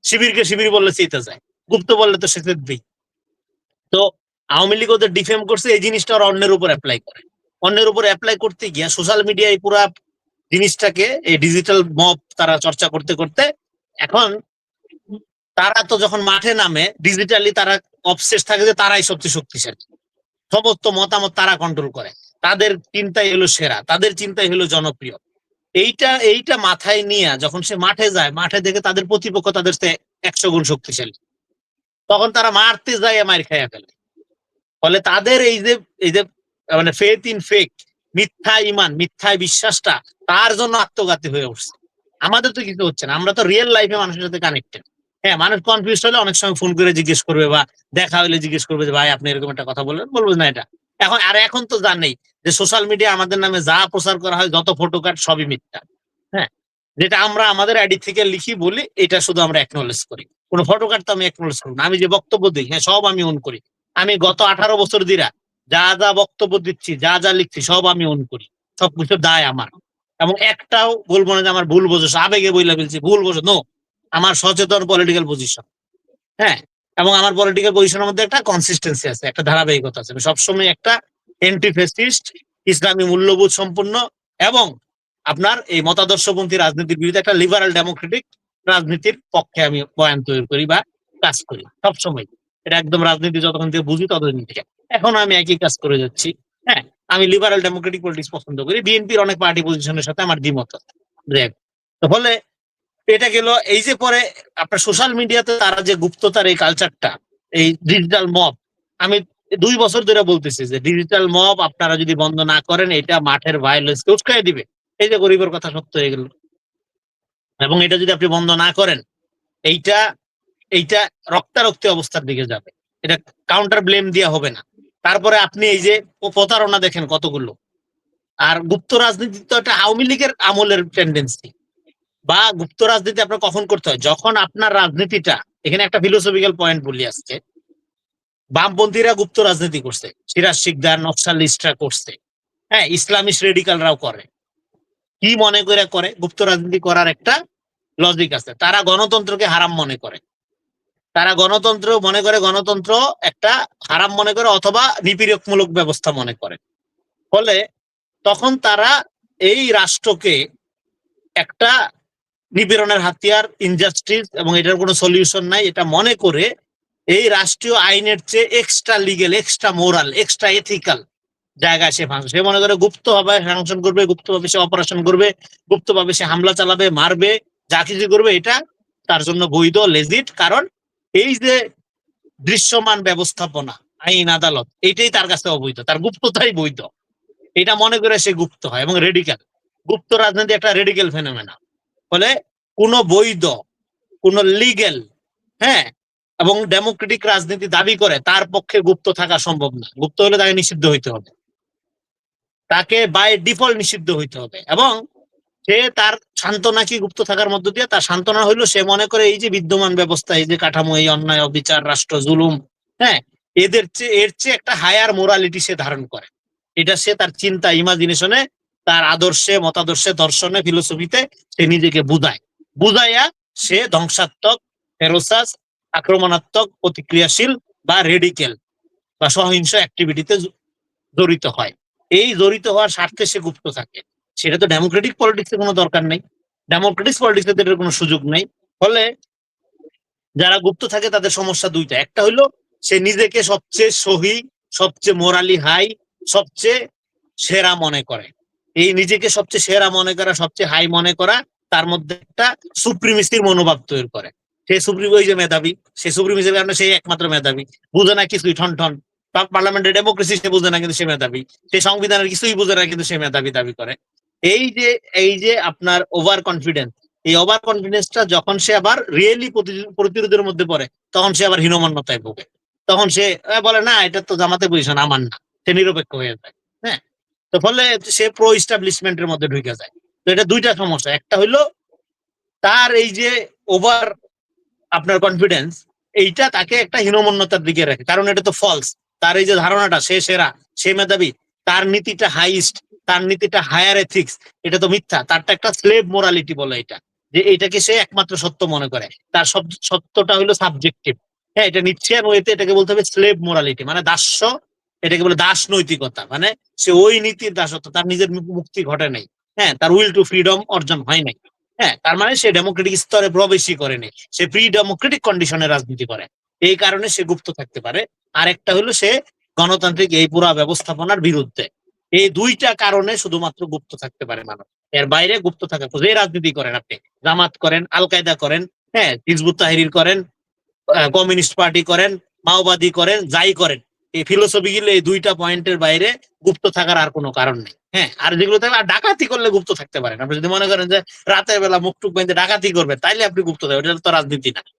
শিবিরকে শিবির বললে চেতে যায়, গুপ্ত বললে তো সে চেতবেই। তো আওয়ামী লীগ ওদের ডিফেম করছে, এই জিনিসটা ওরা অন্যের উপর অ্যাপ্লাই করে। অন্যের উপর অ্যাপ্লাই করতে গিয়া সোশ্যাল মিডিয়ায় পুরা জিনিসটাকে, এই ডিজিটাল মব তারা চর্চা করতে করতে এখন তারা তো যখন মাঠে নামে ডিজিটালি তারা অবসেস থাকে যে তারাই সবচেয়ে শক্তিশালী, সমস্ত মতামত তারা কন্ট্রোল করে, তাদের চিন্তাই হলো সেরা, তাদের চিন্তাই হলো জনপ্রিয়। এইটা মাথায় নিয়ে যখন সে মাঠে যায়, মাঠে দেখে তাদের প্রতিপক্ষ তাদের 100 গুণ শক্তিশালী, তখন তারা মারতে যায়, মার খাইয়া ফেলে। ফলে তাদের এই যে মানে ফেথ ইন ফেক, মিথ্যা ইমান, মিথ্যা বিশ্বাসটা তার জন্য আত্মঘাতী হয়ে উঠছে। আমাদের তো কিছু হচ্ছে না, আমরা তো রিয়েল লাইফে মানুষের সাথে কানেক্টেড। হ্যাঁ, মানুষ কনফিউজ হলে অনেক সময় ফোন করে জিজ্ঞেস করবে, বা দেখা হলে জিজ্ঞেস করবে যে ভাই আপনি এরকম একটা কথা বললেন, বলবো না এটা। এখন তো জানেই যে সোশ্যাল মিডিয়া আমাদের নামে যা প্রচার করা হয়, যত ফটোকার্ড, সবই মিথ্যা। হ্যাঁ, যেটা আমরা আমাদের আইডি থেকে লিখি বলি, এটা শুধু আমরা একনোলেজ করি। কোনো ফটোকার্ড তো আমি একনোলেজ করবো না। আমি যে বক্তব্য দিই, হ্যাঁ, সব আমি অন করি। আমি গত 18 বছর ধরে যা যা বক্তব্য দিচ্ছি, যা যা লিখছি, সব আমি অন করি। সবকিছু দায় আমার। এবং একটাও বলবো না যে আমার ভুল বোঝো, আবেগে বইলা ফেলছি, ভুল বোঝো, নো। আমার সচেতন পলিটিক্যাল পজিশন। হ্যাঁ, এবং আমার পলিটিক্যাল পজিশনের মধ্যে একটা কনসিস্টেন্সি আছে, একটা ধারাবাহিকতা আছে। আমি সবসময় একটা এন্টি ফেসিস্ট, ইসলামী মূল্যবোধ সম্পন্ন এবং আপনার এই মতাদর্শপন্থী রাজনীতির বিরুদ্ধে একটা লিবারাল ডেমোক্রেটিক রাজনীতির পক্ষে আমি বয়ান তৈরি করি বা কাজ করি সবসময়। এটা একদম রাজনীতি যতক্ষণ থেকে বুঝি ততদিন থেকে এখন আমি একই কাজ করে যাচ্ছি। হ্যাঁ, আমি লিবারাল ডেমোক্রেটিক পলিটিক্স পছন্দ করি। বিএনপির অনেক পার্টি পজিশনের সাথে আমার দ্বিমত আছে। তো ফলে এটা গেল। এই যে পরে আপনার সোশ্যাল মিডিয়াতে তারা যে গুপ্ততার এই কালচারটা, এই ডিজিটাল মব, আমি 2 বছর ধরে বলতেছি যে ডিজিটাল মব আপনারা যদি বন্ধ না করেন, এটা মাঠের ভায়োলেন্স উস্কাই দিবে। এই যে গরিবের কথা সত্য হয়ে গেল। এবং এটা যদি আপনি বন্ধ না করেন, এইটা এইটা রক্তারক্তি অবস্থার দিকে যাবে। এটা কাউন্টার ব্লেম দিয়া হবে না। তারপরে আপনি এই যে প্রতারণা দেখেন কতগুলো। আর গুপ্ত রাজনীতি তো একটা আওয়ামী লীগের আমলের টেন্ডেন্সি। বা গুপ্ত রাজনীতি আপনার কখন করতে হয়, যখন আপনার রাজনীতিটা, এখানে একটা ফিলোসফিক্যাল পয়েন্ট বলি আজকে, বামপন্থীরা গুপ্ত রাজনীতি করছে, সিরাজ শিকদার, নকশালিস্টরা করছে। হ্যাঁ, ইসলামিস্ট রেডিকালরাও করে। কি মনে করে গুপ্ত রাজনীতি করার একটা লজিক আছে। তারা গণতন্ত্রকে হারাম মনে করে। তারা গণতন্ত্র মনে করে, গণতন্ত্র একটা হারাম মনে করে, অথবা নিপীড়কমূলক ব্যবস্থা মনে করে। ফলে তখন তারা এই রাষ্ট্রকে একটা নিপীড়নের হাতিয়ার, ইনজাস্টিস, এবং এটার কোনো সলিউশন নাই এটা মনে করে এই রাষ্ট্রীয় আইনের চেয়ে extra legal, extra moral, extra ethical জায়গায় সে ভাঙছে। সে মনে করে গুপ্তভাবে স্যাংশন করবে, গুপ্তভাবে সে অপারেশন করবে, গুপ্তভাবে সে হামলা চালাবে, মারবে, যা কিছু করবে এটা তার জন্য বৈধ, লেজিট। কারণ এই যে দৃশ্যমান ব্যবস্থাপনা, আইন, আদালত, এইটাই তার কাছে অবৈধ, তার গুপ্ততাই বৈধ। এটা মনে করে সে গুপ্ত হয় এবং রেডিক্যাল। গুপ্ত রাজনীতি একটা রেডিক্যাল ফেনোমেনা। ফলে কোন বৈধ, কোন লিগেল, হ্যাঁ, এবং ডেমোক্রেটিক রাজনীতি দাবি করে তার পক্ষে গুপ্ত থাকা সম্ভব না। গুপ্ত হলে তাকে নিষিদ্ধ হইতে হবে, তাকে বাই ডিফল্ট নিষিদ্ধ হইতে হবে। এবং সে তার সান্ত্বনা কি গুপ্ত থাকার মধ্য দিয়ে, তার সান্ত্বনা হইলো সে মনে করে এই যে বিদ্যমান ব্যবস্থা, এই যে কাঠামো, এই অন্যায়, অবিচার, রাষ্ট্র, জুলুম, হ্যাঁ, এর চেয়ে একটা হায়ার মোরালিটি সে ধারণ করে। এটা সে তার চিন্তা, ইমাজিনেশনে, তার আদর্শে, মতাদর্শে, দর্শনে, ফিলোসফিতে সে নিজেকে বুঝাইয়া সে ধ্বংসাত্মক, ফেরোসাস, আক্রমণাত্মক, প্রতিক্রিয়াশীল বা রেডিক্যাল বা সহিংস অ্যাক্টিভিটিতে জড়িত হয়। এই জড়িত হওয়ার স্বার্থে সে গুপ্ত থাকে। সেটা তো ডেমোক্রেটিক পলিটিক্সে কোনো দরকার নেই। ডেমোক্রেটিক পলিটিক্সে এটার কোনো সুযোগ নেই। ফলে যারা গুপ্ত থাকে তাদের সমস্যা দুইটা। একটা হলো সে নিজেকে সবচেয়ে সহি, সবচেয়ে মোরালি হাই, সবচেয়ে সেরা মনে করে। এই নিজেকে সবচেয়ে সেরা মনে করা, সবচেয়ে হাই মনে করা, তার মধ্যে একটা সুপ্রিমেসির মনোভাব তৈরি করে। সে সুপ্রিম, ওই যে মেধাবী, সে সুপ্রিমেসির কারণে সেই একমাত্র মেধাবী, বুঝে না কিছুই, ঠন ঠন। পার্লামেন্টের ডেমোক্রেসি সে বুঝে না, কিন্তু সে মেধাবী। সে সংবিধানের কিছুই বুঝে না, কিন্তু সে মেধাবী দাবি করে। এই যে এই যে আপনার ওভার কনফিডেন্স, এই ওভার কনফিডেন্সটা যখন সে আবার রিয়েলি প্রতিরোধের মধ্যে পড়ে, তখন সে আবার হীনমন্যতায় ভোগে। তখন সে বলে না, এটা তো জামাতে পজিশন, আমার না। সে নিরপেক্ষ হয়ে যায়। হ্যাঁ, তো ফলে সে প্রো ইস্টাবলিশমেন্টের মধ্যে ঢুকে যায়। তো এটা দুইটা সমস্যা। একটা হইলো তার এই যে ওভার আপনার কনফিডেন্স, এইটা তাকে একটা হীনমন্যতার দিকে রাখে, কারণ এটা তো ফলস। তার এই যে ধারণাটা সে সেরা, সে মেধাবী, তার নীতিটা হাইস্ট, তার নীতিটা হায়ার এথিক্স, এটা তো মিথ্যা। তারটা একটা স্লেভ মোরালিটি বলে এটা। যে এটাকে সে একমাত্র সত্য মনে করে। তার সত্যটা হলো সাবজেক্টিভ। হ্যাঁ, এটা নিচ্ছিয়ান ওয়েতে এটাকে বলতে হবে স্লেভ মোরালিটি, মানে দাস্য, এটাকে বলে দাস নৈতিকতা। মানে সে ওই নীতির দাসত্ব, তার নিজের মুক্তি ঘটে নাই। হ্যাঁ, তার উইল টু ফ্রিডম অর্জন হয় নাই। হ্যাঁ, তার মানে সে ডেমোক্রেটিক স্তরে প্রবেশই করেনি, সে প্রি ডেমোক্রেটিক কন্ডিশনে রাজনীতি করে। এই কারণে সে গুপ্ত থাকতে পারে। আরেকটা হলো সে গণতান্ত্রিক এই পুরা ব্যবস্থাপনার বিরুদ্ধে। এই দুইটা কারণে শুধুমাত্র গুপ্ত থাকতে পারে মানুষ। এর বাইরে গুপ্ত থাকা, যে রাজনীতি করেন আপনি, জামাত করেন, আল কায়দা করেন, হ্যাঁ, হিজবুত তাহরির করেন, কমিউনিস্ট পার্টি করেন, মাওবাদী করেন, যাই করেন, এই ফিলোসফিক্যালি এই দুইটা পয়েন্টের বাইরে গুপ্ত থাকার আর কোনো কারণ নেই। হ্যাঁ, আর যেগুলো থাকবে, আর ডাকাতি করলে গুপ্ত থাকতে পারেন। আপনি যদি মনে করেন যে রাতের বেলা মুখ টুক বেঁধে ডাকাতি করবে, তাইলে আপনি গুপ্ত থাকবেন, এটা তো রাজনীতি না।